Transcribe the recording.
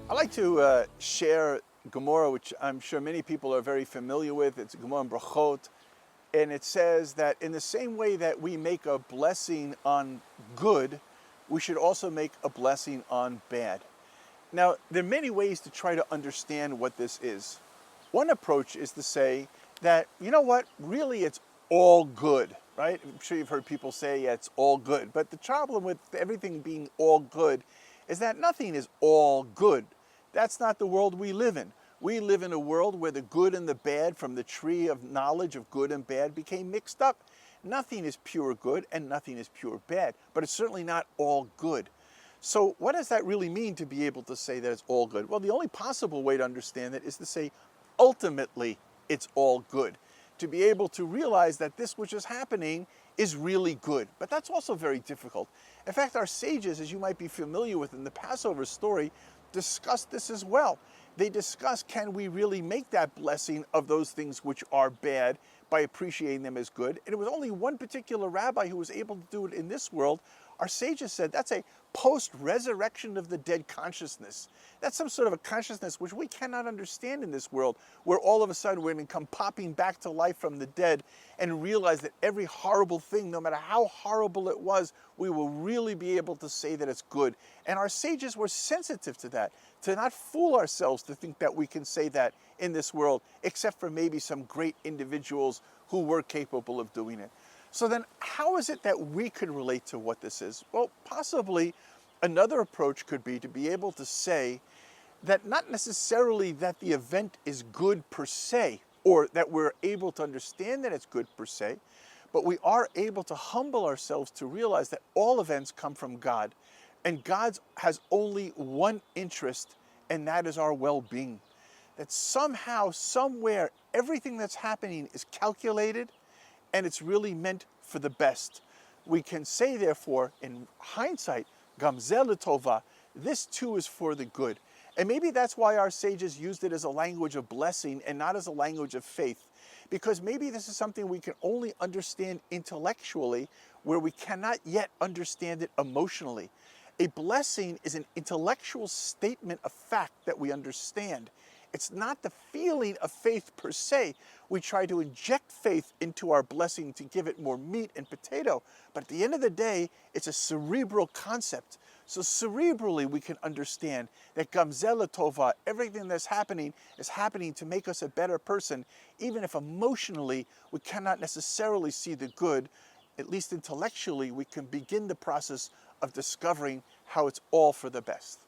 I like to share Gemara, which I'm sure many people are very familiar with. It's Gemara in Brachot, and it says that in the same way that we make a blessing on good, we should also make a blessing on bad. Now, there are many ways to try to understand what this is. One approach is to say that, you know what, really it's all good, right? I'm sure you've heard people say, yeah, it's all good. But the problem with everything being all good is that nothing is all good. That's not the world we live in. We live in a world where the good and the bad from the tree of knowledge of good and bad became mixed up. Nothing is pure good and nothing is pure bad, but it's certainly not all good. So what does that really mean to be able to say that it's all good? Well, the only possible way to understand it is to say ultimately it's all good. To be able to realize that this which is happening is really good. But that's also very difficult. In fact, our sages, as you might be familiar with in the Passover story, discuss this as well. They discuss, can we really make that blessing of those things which are bad by appreciating them as good? And it was only one particular rabbi who was able to do it in this world. Our sages said that's a post-resurrection of the dead consciousness. That's some sort of a consciousness which we cannot understand in this world, where all of a sudden we're going to come popping back to life from the dead and realize that every horrible thing, no matter how horrible it was, we will really be able to say that it's good. And our sages were sensitive to that, to not fool ourselves to think that we can say that in this world, except for maybe some great individuals who were capable of doing it. So then how is it that we could relate to what this is? Well, possibly another approach could be to be able to say that not necessarily that the event is good per se, or that we're able to understand that it's good per se, but we are able to humble ourselves to realize that all events come from God, and God has only one interest, and that is our well-being. That somehow, somewhere, everything that's happening is calculated, and it's really meant for the best. We can say, therefore, in hindsight, Gamzel Tova, this too is for the good. And maybe that's why our sages used it as a language of blessing and not as a language of faith. Because maybe this is something we can only understand intellectually, where we cannot yet understand it emotionally. A blessing is an intellectual statement of fact that we understand. It's not the feeling of faith per se. We try to inject faith into our blessing to give it more meat and potato. But at the end of the day, it's a cerebral concept. So cerebrally, we can understand that Gamzel Tova, everything that's happening is happening to make us a better person, even if emotionally we cannot necessarily see the good. At least intellectually, we can begin the process of discovering how it's all for the best.